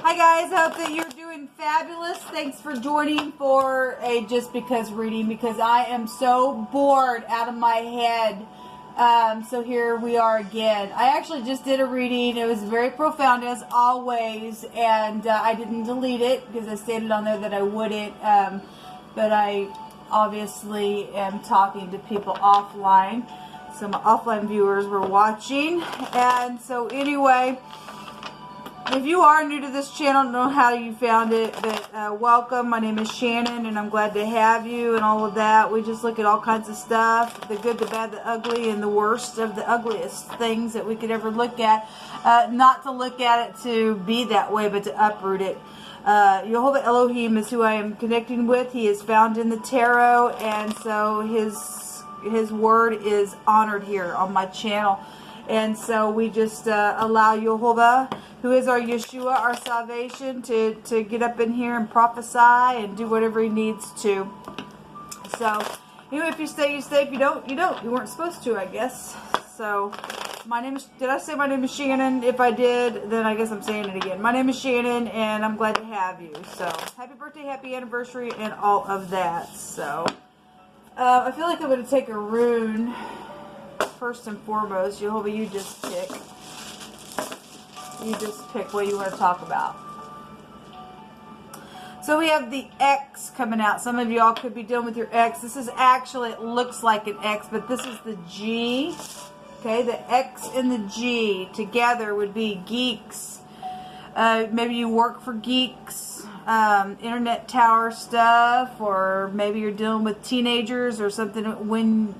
Hi guys, hope that you're doing fabulous. Thanks for joining for a Just Because reading, because I am so bored out of my head. So here we are again. I actually just did a reading. It was very profound as always, and I didn't delete it because I stated on there that I wouldn't, but I obviously am talking to people offline. So my offline viewers were watching, and so anyway, if you are new to this channel, I don't know how you found it, but welcome. My name is Shannon, and I'm glad to have you and all of that. We just look at all kinds of stuff, the good, the bad, the ugly, and the worst of the ugliest things that we could ever look at. Not to look at it to be that way, but to uproot it. Jehovah Elohim is who I am connecting with. He is found in the tarot, and so his word is honored here on my channel. And so we just allow Jehovah, who is our Yeshua, our salvation, to get up in here and prophesy and do whatever he needs to. So, anyway, if you stay, you stay. If you don't, you don't. You weren't supposed to, I guess. So, my name is, did I say my name is Shannon? If I did, then I guess I'm saying it again. My name is Shannon, and I'm glad to have you. So, happy birthday, happy anniversary, and all of that. So, I feel like I'm going to take a rune. First and foremost, Jehovah, you just pick. You just pick what you want to talk about. So we have the X coming out. Some of y'all could be dealing with your X. This is actually, it looks like an X, but this is the G. Okay, the X and the G together would be geeks. Maybe you work for geeks. Internet tower stuff, or maybe you're dealing with teenagers or something when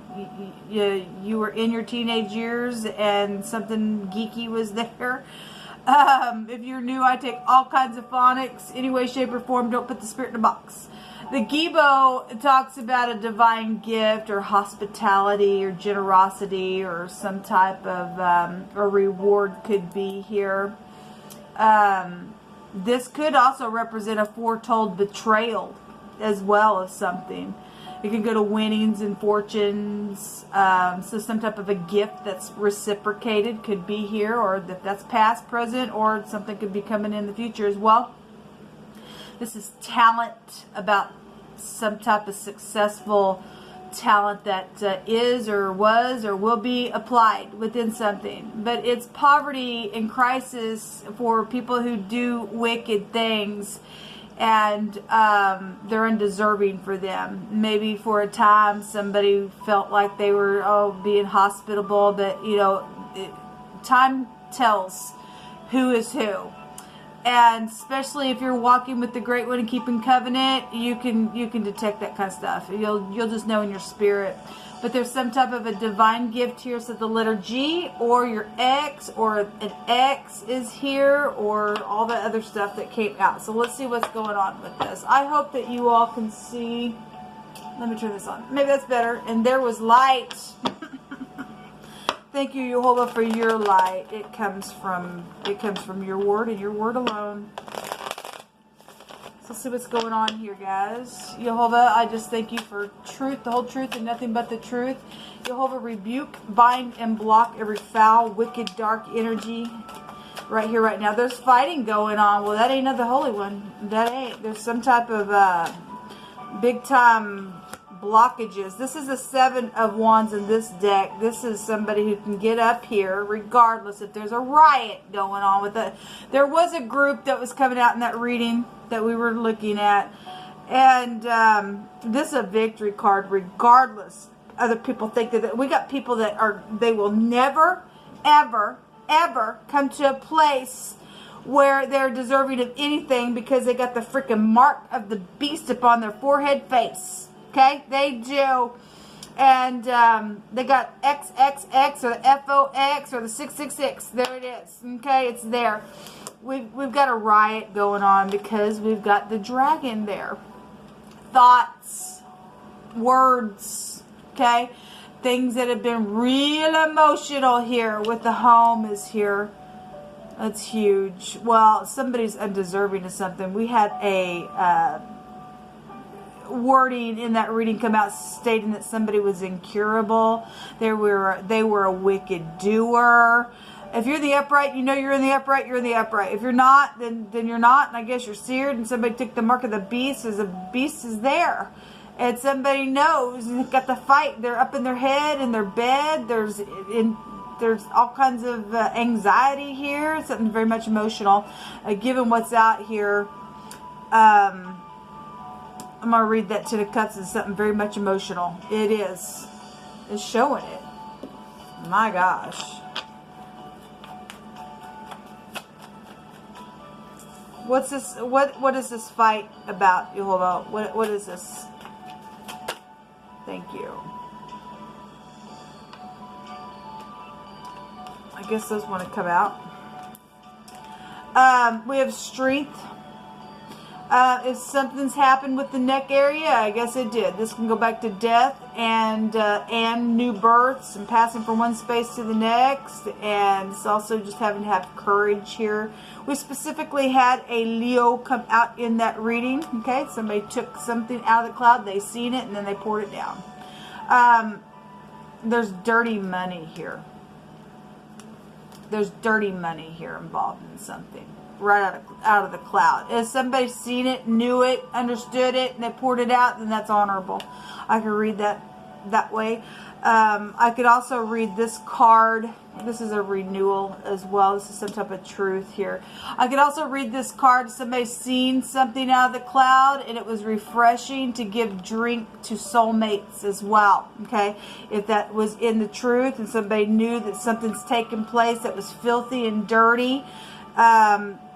you were in your teenage years and something geeky was there. If you're new, I take all kinds of phonics, any way, shape, or form. Don't put the spirit in a box. The Gibo talks about a divine gift or hospitality or generosity or some type of a reward could be here. This could also represent a foretold betrayal as well as something. It could go to winnings and fortunes. So some type of a gift that's reciprocated could be here, or that's past, present, or something could be coming in the future as well. This is talent, about some type of successful talent that is or was or will be applied within something. But it's poverty and crisis for people who do wicked things, and they're undeserving for them. Maybe for a time somebody felt like they were being hospitable, but you know, time tells who is who. And especially if you're walking with the Great One and keeping covenant, you can detect that kind of stuff. You'll just know in your spirit. But there's some type of a divine gift here. So the letter G, or your X, or an X is here, or all the other stuff that came out. So let's see what's going on with this. I hope that you all can see. Let me turn this on. Maybe that's better. And there was light. Thank you, Jehovah, for your light. It comes from your word and your word alone. So let's see what's going on here, guys. Jehovah, I just thank you for truth, the whole truth, and nothing but the truth. Jehovah, rebuke, bind, and block every foul, wicked, dark energy right here, right now. There's fighting going on. Well, that ain't of the Holy One. That ain't. There's some type of big-time blockages. This is a 7 of Wands in this deck. This is somebody who can get up here regardless if there's a riot going on with it. There was a group that was coming out in that reading that we were looking at, and this is a victory card regardless. Other people think that we got people that they will never ever come to a place where they're deserving of anything because they got the freaking mark of the beast upon their forehead face. Okay, they do, and they got XXX or the FOX or the 666. There it is. Okay, it's there. We've got a riot going on because we've got the dragon there. Thoughts, words. Okay, things that have been real emotional here with the home is here. That's huge. Well, somebody's undeserving of something. We had a wording in that reading come out stating that somebody was incurable. They were a wicked doer. If you're in the upright, you know you're in the upright, you're in the upright. If you're not, then you're not, and I guess you're seared, and somebody took the mark of the beast, as the beast is there. And somebody knows, and they've got the fight. They're up in their head, in their bed. There's all kinds of anxiety here, something very much emotional. Given what's out here, I'm going to read that 10 of Cups as something very much emotional. It is. It's showing it. My gosh. What's this? What is this fight about, Yehovah? What is this? Thank you. I guess those want to come out. We have strength. If something's happened with the neck area, I guess it did. This can go back to death and new births and passing from one space to the next. And it's also just having to have courage here. We specifically had a Leo come out in that reading. Okay, somebody took something out of the cloud, they seen it, and then they poured it down. There's dirty money here. There's dirty money here involved in something. Right out of the cloud. If somebody seen it, knew it, understood it, and they poured it out, then that's honorable. I could read that way. I could also read this card. This is a renewal as well. This is some type of truth here. I could also read this card. Somebody seen something out of the cloud, and it was refreshing to give drink to soulmates as well. Okay, if that was in the truth, and somebody knew that something's taken place that was filthy and dirty.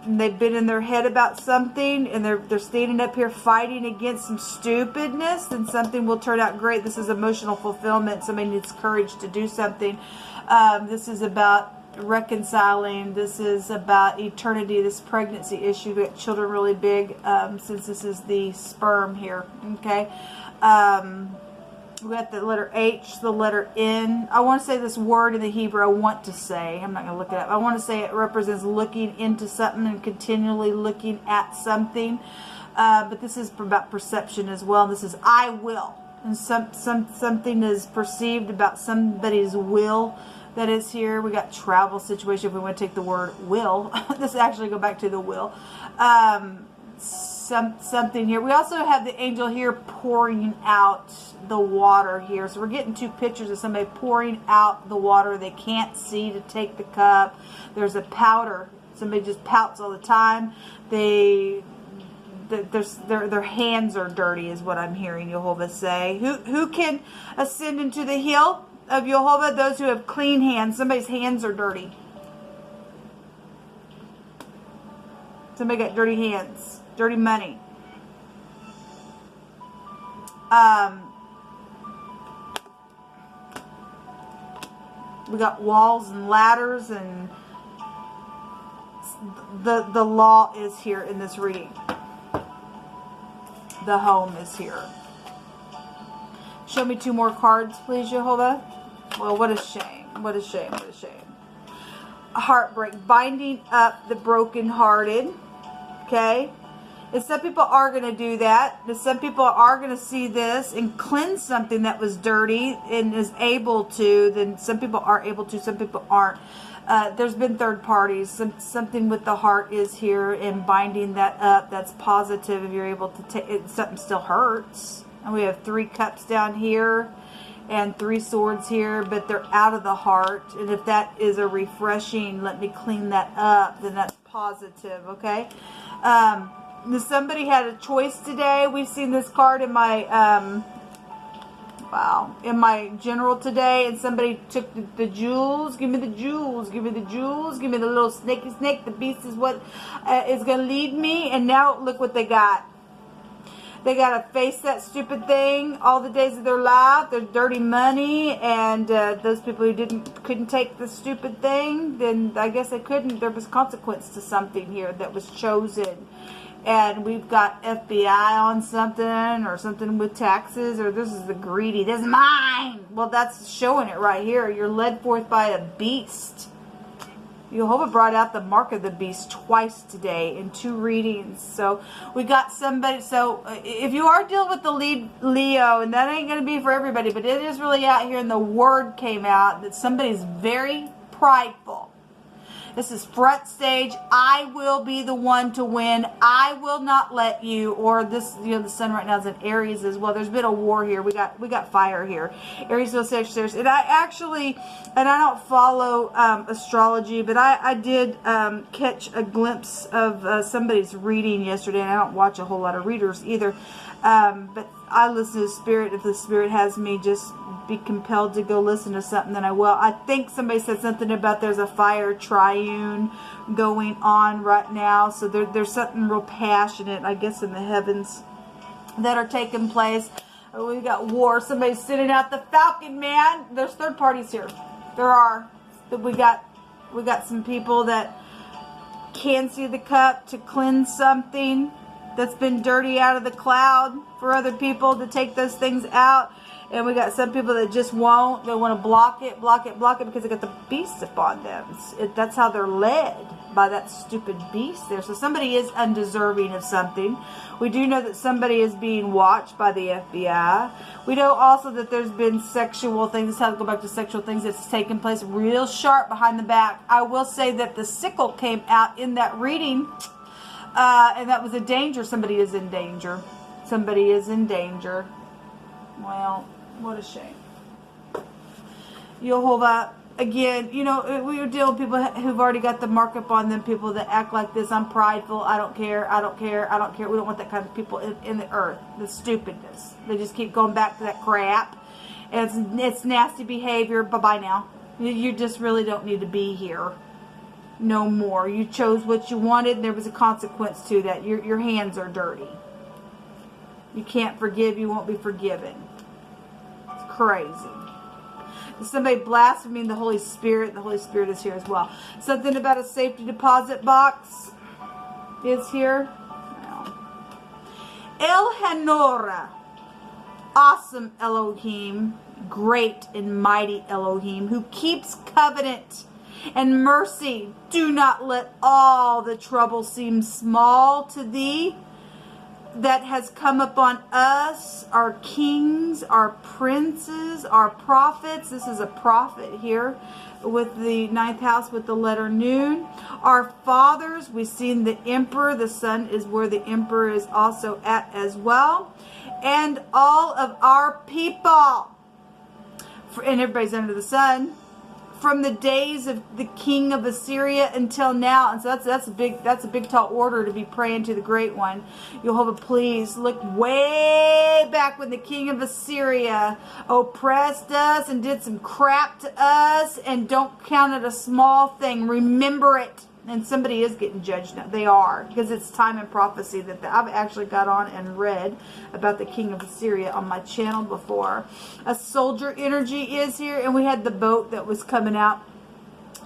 They've been in their head about something, and they're standing up here fighting against some stupidness, and something will turn out great. This is emotional fulfillment. Somebody needs courage to do something. This is about reconciling. This is about eternity, this pregnancy issue. We got children really big, since this is the sperm here. Okay. We got the letter H, the letter N. I want to say this word in the Hebrew. I want to say. I'm not going to look it up. I want to say it represents looking into something and continually looking at something. But this is about perception as well. This is I will. And something is perceived about somebody's will that is here. We got travel situation. If we want to take the word will, this actually go back to the will. Something here. We also have the angel here pouring out the water here. So we're getting two pictures of somebody pouring out the water. They can't see to take the cup. There's a powder. Somebody just pouts all the time. Their hands are dirty is what I'm hearing Yehovah say. Who can ascend into the hill of Yehovah? Those who have clean hands. Somebody's hands are dirty. Somebody got dirty hands. Dirty money. We got walls and ladders, and the law is here in this reading. The home is here. Show me two more cards, please, Yehovah. Well, what a shame. What a shame. What a shame. Heartbreak. Binding up the brokenhearted. Okay. And some people are going to do that. And some people are going to see this and cleanse something that was dirty and is able to. Then some people are able to. Some people aren't. There's been third parties. Something with the heart is here, and binding that up. That's positive if you're able to take it. Something still hurts. And we have 3 cups down here and 3 swords here, but they're out of the heart. And if that is a refreshing, let me clean that up, then that's positive. Okay. Somebody had a choice today. We've seen this card in my in my general today, and somebody took the jewels. Give me the jewels. Give me the jewels. Give me the little snaky snake. The beast is what is going to lead me. And now look what they got. They got to face that stupid thing all the days of their life. There's dirty money, and those people who couldn't take the stupid thing, then I guess they couldn't. There was consequence to something here that was chosen. And we've got FBI on something, or something with taxes, or this is the greedy. This is mine. Well, that's showing it right here. You're led forth by a beast. Yehovah brought out the mark of the beast twice today in 2 readings. So we got somebody. So if you are dealing with the lead Leo, and that ain't going to be for everybody, but it is really out here, and the word came out that somebody's very prideful. This is front stage. I will be the one to win. I will not let you, or this, the sun right now is in Aries as well. There's been a war here. We got fire here. Aries, Leo, Sagittarius. And I don't follow astrology, but I did catch a glimpse of somebody's reading yesterday, and I don't watch a whole lot of readers either. But I listen to Spirit. If the Spirit has me just be compelled to go listen to something, then I will. I think somebody said something about there's a fire triune going on right now. So there's something real passionate, I guess, in the heavens that are taking place. We got war. Somebody's sending out the Falcon, man. There's third parties here. There are. We got some people that can see the cup to cleanse something that's been dirty out of the cloud for other people to take those things out. And we got some people that just won't. They want to block it because they got the beast upon them. That's how they're led, by that stupid beast there. So somebody is undeserving of something. We do know that somebody is being watched by the FBI. We know also that there's been sexual things. Let's have to go back to sexual things that's taken place real sharp behind the back. I will say that the sickle came out in that reading. And that was a danger. Somebody is in danger. Somebody is in danger. Well, what a shame. Jehovah, again, we are dealing with people who've already got the markup on them, people that act like this. I'm prideful. I don't care. I don't care. I don't care. We don't want that kind of people in the earth. The stupidness. They just keep going back to that crap. And it's nasty behavior. Bye-bye now. You just really don't need to be here. No more. You chose what you wanted, and there was a consequence to that. Your hands are dirty. You can't forgive, you won't be forgiven. It's crazy. Is somebody blaspheming the Holy Spirit? The Holy Spirit is here as well. Something about a safety deposit box is here. No. El Hanora, awesome Elohim, great and mighty Elohim, who keeps covenant and mercy. Do not let all the trouble seem small to thee that has come upon us, our kings, our princes, our prophets. This is a prophet here with the 9th house with the letter Noon. Our fathers, we've seen the emperor. The sun is where the emperor is also at as well. And all of our people. And everybody's under the sun. From the days of the king of Assyria until now. And so that's a big tall order to be praying to the great one. Jehovah, please look way back when the king of Assyria oppressed us and did some crap to us, and don't count it a small thing. Remember it. And somebody is getting judged now. They are, because it's time and prophecy that I've actually got on and read about the king of Assyria on my channel before. A soldier energy is here, and we had the boat that was coming out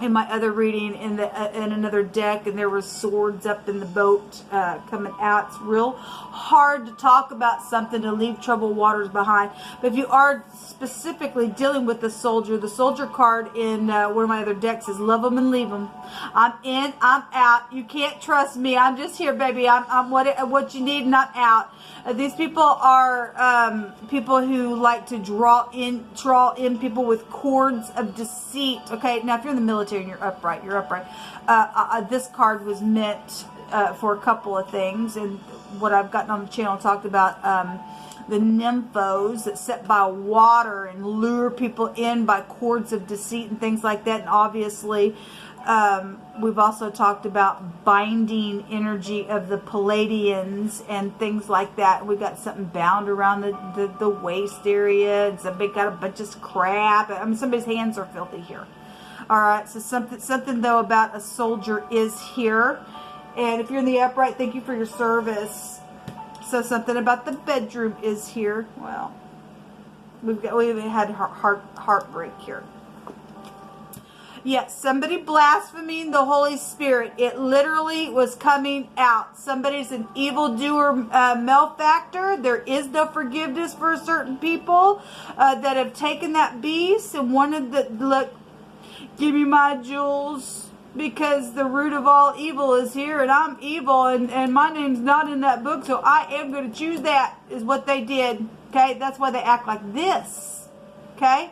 in my other reading in another deck, and there were swords up in the boat coming out. It's real hard to talk about something to leave troubled waters behind. But if you are specifically dealing with the soldier card in one of my other decks is love them and leave them. I'm in, I'm out. You can't trust me. I'm just here, baby. I'm what you need, and I'm out. These people are people who like to draw in people with cords of deceit. Okay, now if you're in the military and you're upright. This card was meant for a couple of things, and what I've gotten on the channel talked about the nymphos that sit by water and lure people in by cords of deceit and things like that. And obviously we've also talked about binding energy of the Palladians and things like that. We got something bound around the waist area, and somebody got a bunch of crap. I mean, somebody's hands are filthy here. All right, so something though about a soldier is here. And if you're in the upright, thank you for your service. So something about the bedroom is here. Well, we've had heartbreak here. Yes, somebody blaspheming the Holy Spirit. It literally was coming out. Somebody's an evildoer malefactor. There is no forgiveness for certain people that have taken that beast and wanted to look, give me my jewels, because the root of all evil is here, and I'm evil, and my name's not in that book, so I am going to choose that, is what they did. Okay, that's why they act like this. Okay,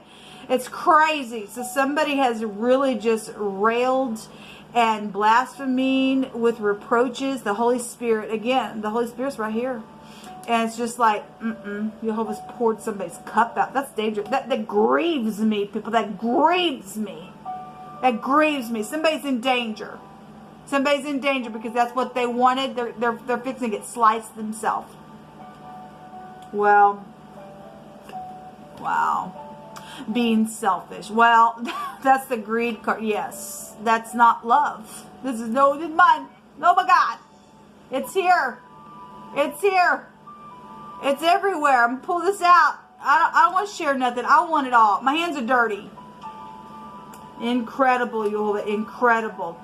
it's crazy. So somebody has really just railed and blaspheming with reproaches. The Holy Spirit, again, the Holy Spirit's right here. And it's just like, Jehovah's poured somebody's cup out. That's dangerous. That grieves me, people. That grieves me. That grieves me. Somebody's in danger. Somebody's in danger because that's what they wanted. They're fixing to get sliced themselves. Well, wow. Being selfish. Well, that's the greed card. Yes, that's not love. This is mine. Oh my God. It's here. It's here. It's everywhere. I'm going to pull this out. I don't want to share nothing. I want it all. My hands are dirty. Incredible, Jehovah. Incredible.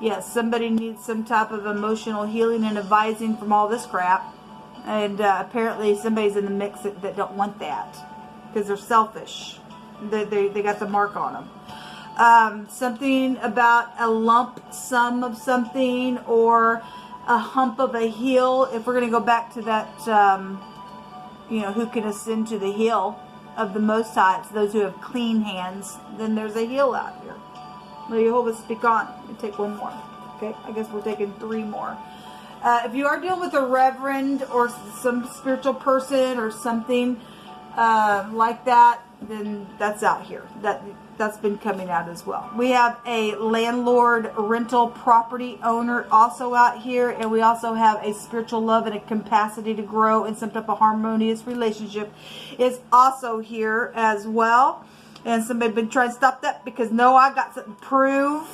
Yes, somebody needs some type of emotional healing and advising from all this crap. And apparently somebody's in the mix that don't want that. Because they're selfish. They got the mark on them. Something about a lump sum of something or a hump of a heel. If we're going to go back to that, who can ascend to the heel of the Most High, it's those who have clean hands, then there's a heel out here. May Jehovah speak on. We'll take one more. Okay, I guess we're taking 3 more. If you are dealing with a reverend or some spiritual person or something like that, then that's out here. That's been coming out as well. We have a landlord, rental property owner also out here. And we also have a spiritual love and a capacity to grow in some type of harmonious relationship is also here as well. And somebody been trying to stop that because no, I got something to prove.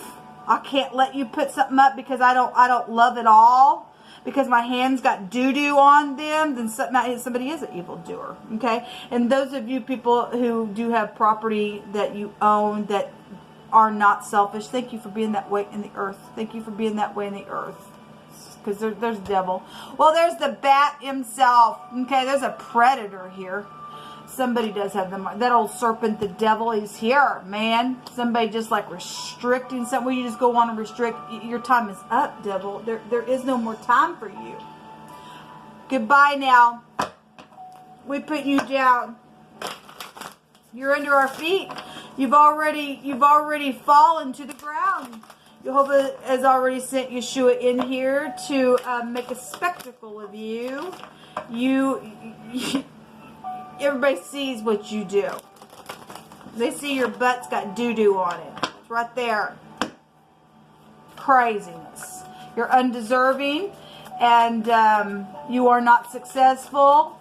I can't let you put something up because I don't love it all. Because my hands got doo-doo on them, then somebody is an evildoer, okay? And those of you people who do have property that you own that are not selfish, thank you for being that way in the earth. Thank you for being that way in the earth. Because there's devil. Well, there's the bat himself, okay? There's a predator here. Somebody does have them. That old serpent, the devil, is here, man. Somebody just like restricting something where you just go on and restrict. Your time is up, devil. There is no more time for you. Goodbye now. We put you down. You're under our feet. You've already fallen to the ground. Jehovah has already sent Yeshua in here to make a spectacle of you. Everybody sees what you do. They see your butt's got doo-doo on it. It's right there. Craziness. You're undeserving and you are not successful.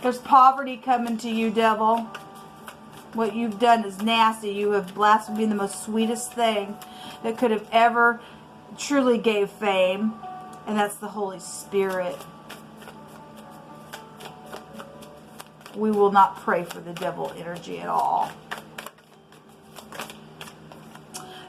There's poverty coming to you, devil. What you've done is nasty. You have blasphemed the most sweetest thing that could have ever truly gave fame, and that's the Holy Spirit. We will not pray for the devil energy at all.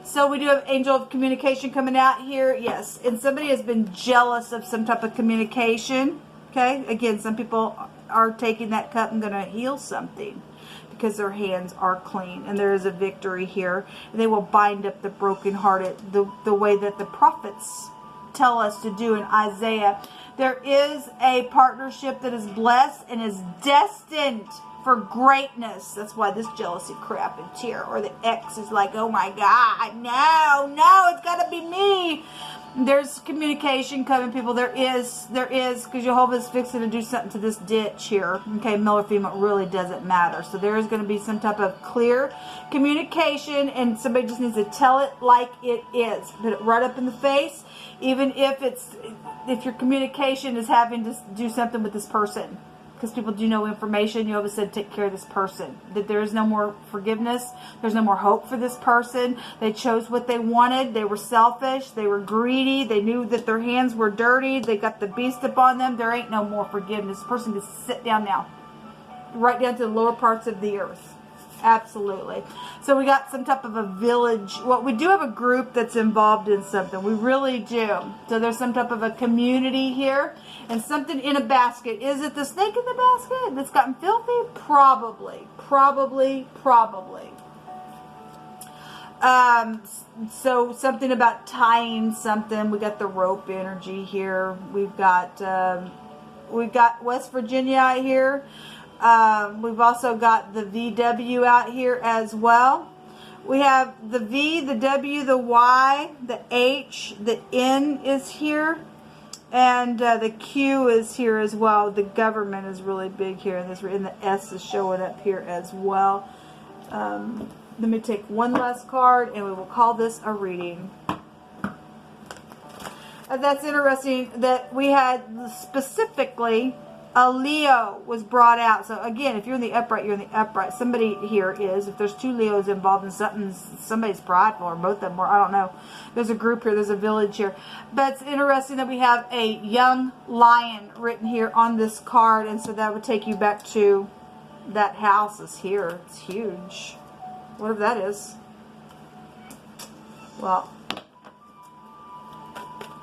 So we do have angel of communication coming out here. Yes. And somebody has been jealous of some type of communication. Okay. Again, some people are taking that cup and going to heal something because their hands are clean. And there is a victory here. And they will bind up the brokenhearted the way that the prophets tell us to do in Isaiah. There is a partnership that is blessed and is destined for greatness. That's why this jealousy crap is here. Or the ex is like, oh my God, no, it's got to be me. There's communication coming, people. There is, because Jehovah's fixing to do something to this ditch here. Okay, male or female, it really doesn't matter. So there is going to be some type of clear communication, and somebody just needs to tell it like it is. Put it right up in the face, even if your communication is having to do something with this person. Because people do know information. Jehovah said, take care of this person. That there is no more forgiveness. There's no more hope for this person. They chose what they wanted. They were selfish. They were greedy. They knew that their hands were dirty. They got the beast upon them. There ain't no more forgiveness. This person can sit down now. Right down to the lower parts of the earth. Absolutely. So we got some type of a village. Well, we do have a group that's involved in something. We really do. So there's some type of a community here. And something in a basket. Is it the snake in the basket that's gotten filthy? Probably. So something about tying something. We got the rope energy here. We've got West Virginia out here. We've also got the VW out here as well. We have the V, the W, the Y, the H, the N is here, and the Q is here as well. The government is really big here, and the S is showing up here as well. Let me take one last card, and we will call this a reading. That's interesting that we had specifically a Leo was brought out. So again, if you're in the upright, you're in the upright. Somebody here is. If there's two Leos involved in something, somebody's prideful, or both of them, or I don't know. There's a group here. There's a village here. But it's interesting that we have a young lion written here on this card. And so that would take you back to that house is here. It's huge. Whatever that is. Well,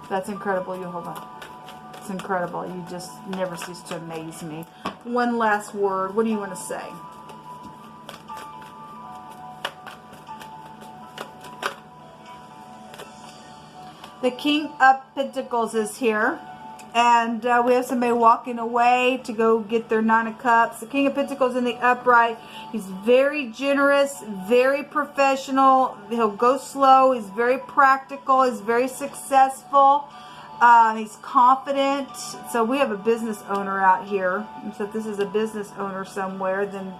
that's incredible. You hold on. It's incredible. You just never cease to amaze me. One last word. What do you want to say? The King of Pentacles is here. And we have somebody walking away to go get their 9 of Cups. The King of Pentacles in the upright. He's very generous, very professional. He'll go slow. He's very practical. He's very successful. He's confident. So we have a business owner out here. So if this is a business owner somewhere, then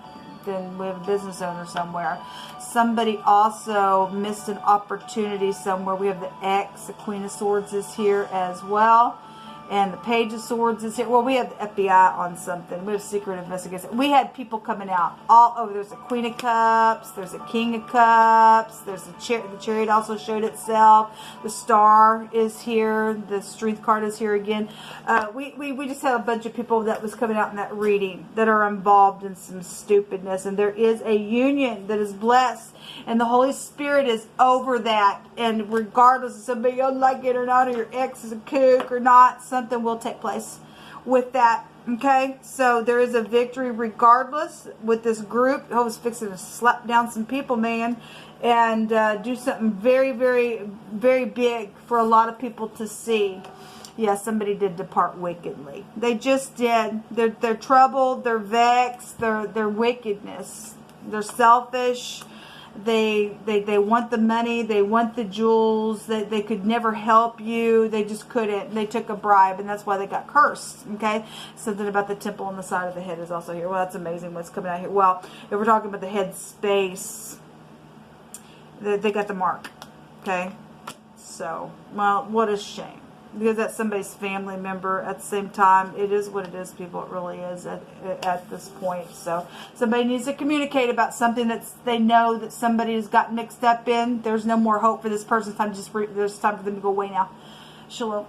we have a business owner somewhere. Somebody also missed an opportunity somewhere. We have the X. The Queen of Swords is here as well. And the Page of Swords is here. Well, we have the FBI on something. We have secret investigation. We had people coming out all over. There's a Queen of Cups. There's a King of Cups. There's a Chariot. The Chariot also showed itself. The Star is here. The Strength card is here again. We just had a bunch of people that was coming out in that reading that are involved in some stupidness. And there is a union that is blessed. And the Holy Spirit is over that. And regardless of somebody you like it or not, or your ex is a kook or not, something will take place with that. Okay? So there is a victory regardless with this group. I was fixing to slap down some people, man. And do something very, very, very big for a lot of people to see. Yeah, somebody did depart wickedly. They just did. They're troubled. They're vexed. They're wickedness. They're selfish. They want the money. They want the jewels. They could never help you. They just couldn't. They took a bribe, and that's why they got cursed. Okay? Something about the temple on the side of the head is also here. Well, that's amazing what's coming out here. Well, if we're talking about the head space, they got the mark. Okay? So, well, what a shame. Because that's somebody's family member. At the same time, it is what it is, people. It really is at this point. So somebody needs to communicate about something that they know that somebody has got mixed up in. There's no more hope for this person. There's time for them to go away now. Shalom.